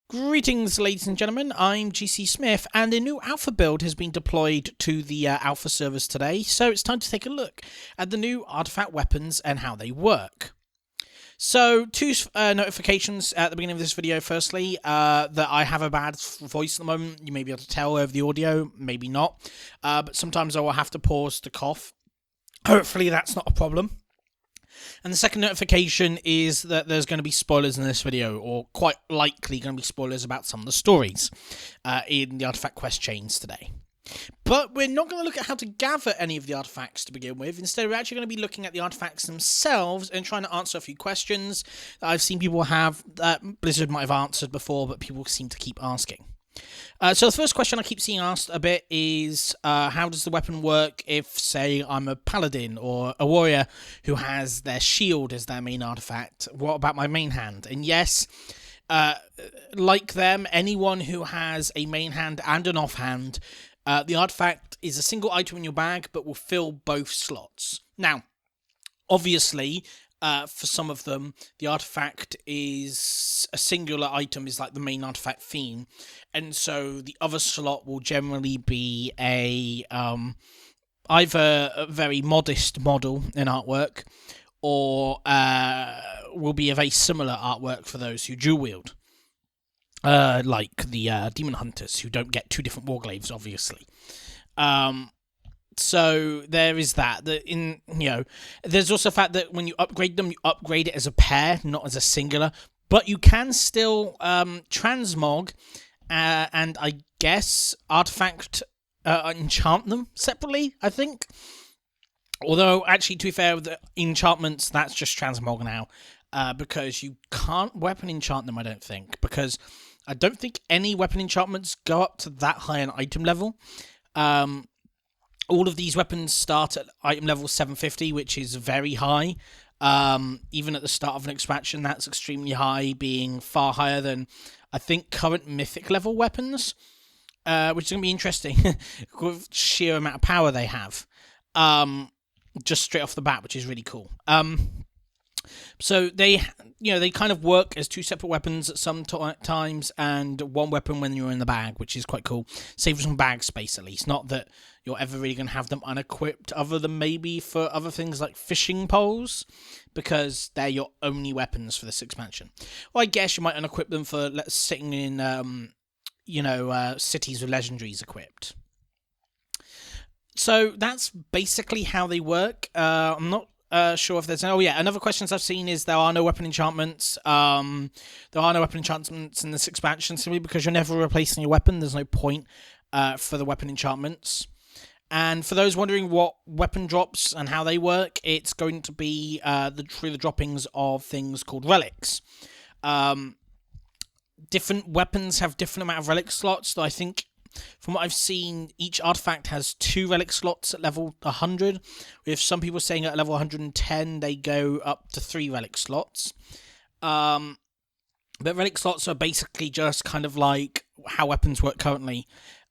Greetings, ladies and gentlemen. I'm GC Smith, and a new alpha build has been deployed to the alpha servers today, so it's time to take a look at the new artifact weapons and how they work. So, two notifications at the beginning of this video. Firstly, that I have a bad voice at the moment. You may be able to tell over the audio, maybe not, but sometimes I will have to pause to cough. Hopefully that's not a problem. And the second notification is that there's going to be spoilers in this video, or quite likely going to be spoilers about some of the stories in the artifact quest chains today. But we're not going to look at how to gather any of the artifacts to begin with. Instead, we're actually going to be looking at the artifacts themselves and trying to answer a few questions that I've seen people have that Blizzard might have answered before, but people seem to keep asking. So the first question I keep seeing asked a bit is, how does the weapon work if, say, I'm a paladin or a warrior who has their shield as their main artifact? What about my main hand? And yes, like them, anyone who has a main hand and an offhand, the artifact is a single item in your bag, but will fill both slots. Now, obviously, for some of them, the artifact is a singular item, is like the main artifact theme, and so the other slot will generally be either a very modest model in artwork, or will be a very similar artwork for those who dual wield, like the demon hunters who don't get two different warglaives, obviously. So there is that. There's also the fact that when you upgrade them, you upgrade it as a pair, not as a singular. But you can still transmog and I guess artifact enchant them separately, I think. Although, actually, to be fair, with the enchantments, that's just transmog now. Because you can't weapon enchant them, I don't think. Because I don't think any weapon enchantments go up to that high an item level. All of these weapons start at item level 750, which is very high. Even at the start of an expansion, that's extremely high, being far higher than, I think, current mythic level weapons, which is going to be interesting with sheer amount of power they have, just straight off the bat, which is really cool. So they kind of work as two separate weapons at some times, and one weapon when you're in the bag, which is quite cool. Save some bag space, at least. Not that you're ever really going to have them unequipped, other than maybe for other things like fishing poles, because they're your only weapons for this expansion. Well, I guess you might unequip them for sitting in, cities with legendaries equipped. So that's basically how they work. I'm not sure if there's... another question I've seen is there are no weapon enchantments. There are no weapon enchantments in this expansion, simply because you're never replacing your weapon. There's no point for the weapon enchantments. And for those wondering what weapon drops and how they work, it's going to be through the droppings of things called relics. Different weapons have different amount of relic slots, so I think, from what I've seen, each artifact has 2 relic slots at level 100, with some people saying at level 110 they go up to 3 relic slots. But relic slots are basically just kind of like how weapons work currently.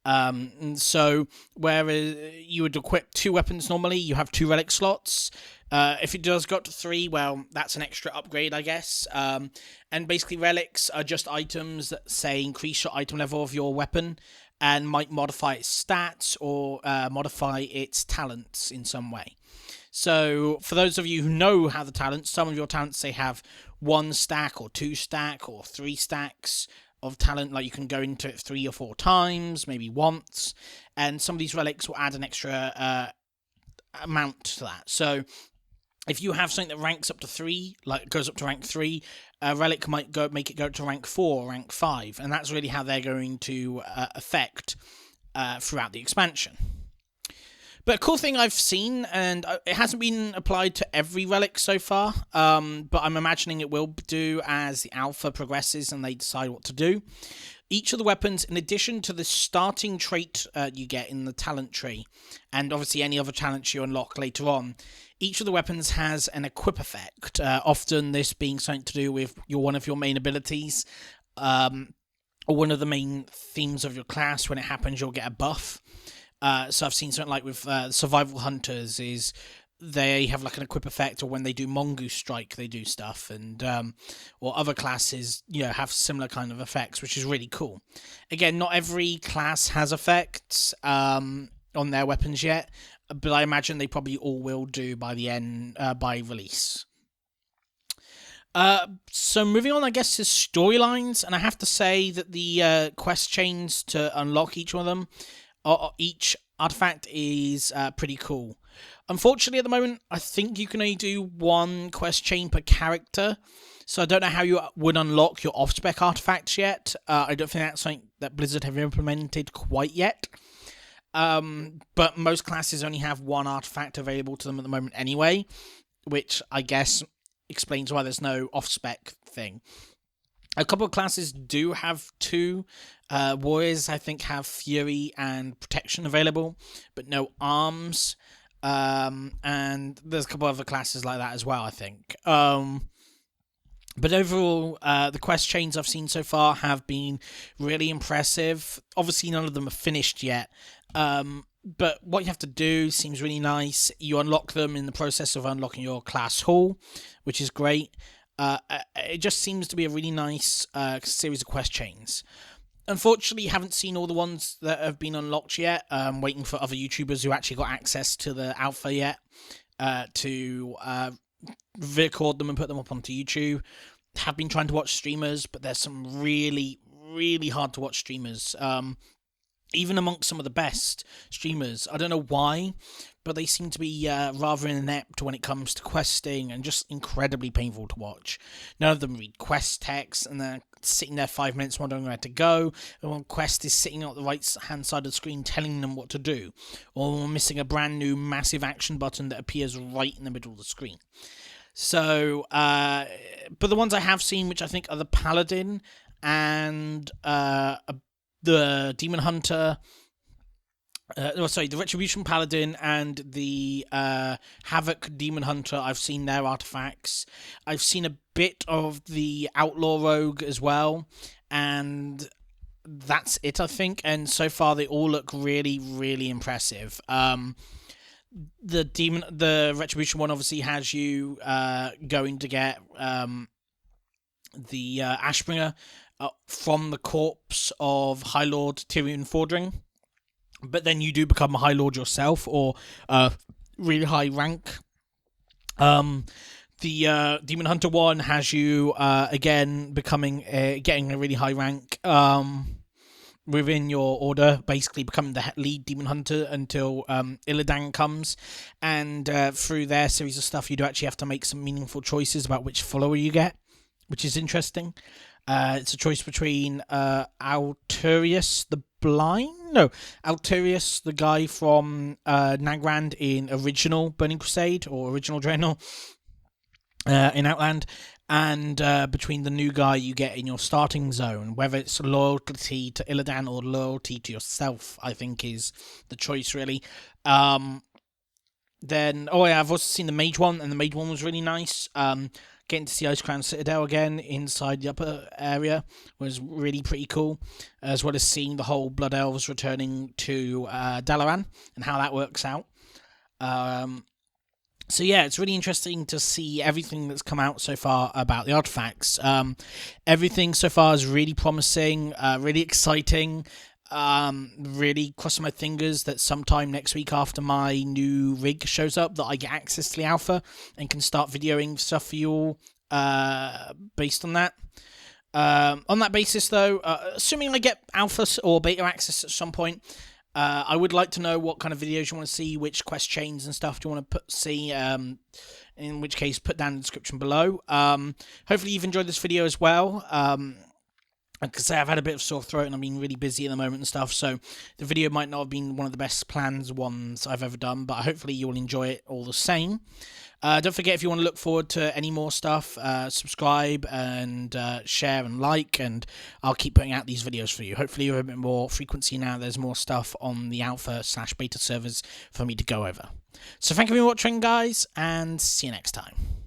And so, whereas you would equip 2 weapons normally, you have 2 relic slots. If it does go up to 3, well, that's an extra upgrade, I guess. And basically, relics are just items that, say, increase your item level of your weapon, and might modify its stats or modify its talents in some way. So, for those of you who know how the talents, some of your talents, say, have 1 stack or 2 stack or 3 stacks of talent, like you can go into it 3 or 4 times, maybe once, and some of these relics will add an extra amount to that. So, if you have something that ranks up to 3, like goes up to rank 3, a relic might make it go to rank 4 or rank 5, and that's really how they're going to affect throughout the expansion. But a cool thing I've seen, and it hasn't been applied to every relic so far, but I'm imagining it will do as the alpha progresses and they decide what to do. Each of the weapons, in addition to the starting trait you get in the talent tree, and obviously any other talents you unlock later on, each of the weapons has an equip effect, often this being something to do with one of your main abilities, or one of the main themes of your class. When it happens, you'll get a buff. So I've seen something like with Survival Hunters is they have like an equip effect, or when they do Mongoose Strike, they do stuff, and or other classes, have similar kind of effects, which is really cool. Again, not every class has effects on their weapons yet, but I imagine they probably all will do by the end, by release. So moving on, I guess, is storylines, and I have to say that the quest chains to unlock each one of them, or each artifact, is pretty cool. Unfortunately, at the moment, I think you can only do one quest chain per character, so I don't know how you would unlock your off-spec artifacts yet. I don't think that's something that Blizzard have implemented quite yet. But most classes only have one artifact available to them at the moment anyway, which I guess explains why there's no off-spec thing. A couple of classes do have two. Warriors, I think, have Fury and Protection available, but no arms. And there's a couple other classes like that as well, I think. But overall, the quest chains I've seen so far have been really impressive. Obviously, none of them are finished yet. But what you have to do seems really nice. You unlock them in the process of unlocking your class hall, which is great. It just seems to be a really nice series of quest chains. Unfortunately, haven't seen all the ones that have been unlocked yet. Waiting for other YouTubers who actually got access to the alpha yet to record them and put them up onto YouTube. Have been trying to watch streamers, but there's some really, really hard to watch streamers. Even amongst some of the best streamers. I don't know why, but they seem to be rather inept when it comes to questing and just incredibly painful to watch. None of them read quest text, and they're sitting there 5 minutes wondering where to go, and one quest is sitting on the right hand side of the screen telling them what to do, or missing a brand new massive action button that appears right in the middle of the screen. So, but the ones I have seen, which I think are the Paladin and the Demon Hunter, the Retribution Paladin and the Havoc Demon Hunter, I've seen their artifacts. I've seen a bit of the Outlaw Rogue as well, and that's it, I think. And so far, they all look really, really impressive. The Retribution one obviously has you going to get the Ashbringer from the corpse of High Lord Tyrion Fordring, but then you do become a High Lord yourself, or really high rank. The Demon Hunter one has you again getting a really high rank within your order, basically becoming the lead Demon Hunter until Illidan comes, and through their series of stuff you do actually have to make some meaningful choices about which follower you get, which is interesting. It's a choice between Alturius the guy from Nagrand in original Burning Crusade, or original Draenor in Outland, and between the new guy you get in your starting zone. Whether it's loyalty to Illidan or loyalty to yourself, I think, is the choice, really. I've also seen the Mage one, and the Mage one was really nice. Getting to see Icecrown Citadel again inside the upper area was really pretty cool, as well as seeing the whole Blood Elves returning to Dalaran and how that works out. So yeah, it's really interesting to see everything that's come out so far about the artifacts. Everything so far is really promising, really exciting. Really crossing my fingers that sometime next week, after my new rig shows up, that I get access to the alpha and can start videoing stuff for you all based on that. On that basis, though, assuming I get alpha or beta access at some point, I would like to know what kind of videos you want to see, which quest chains and stuff do you want to see, in which case put down in the description below. Hopefully you've enjoyed this video as well. Because I've had a bit of sore throat and I've been really busy at the moment and stuff, so the video might not have been one of the best planned ones I've ever done, but hopefully you'll enjoy it all the same. Don't forget, if you want to look forward to any more stuff, subscribe and share and like, and I'll keep putting out these videos for you. Hopefully with a bit more frequency now. There's more stuff on the alpha/beta servers for me to go over. So thank you for watching, guys, and see you next time.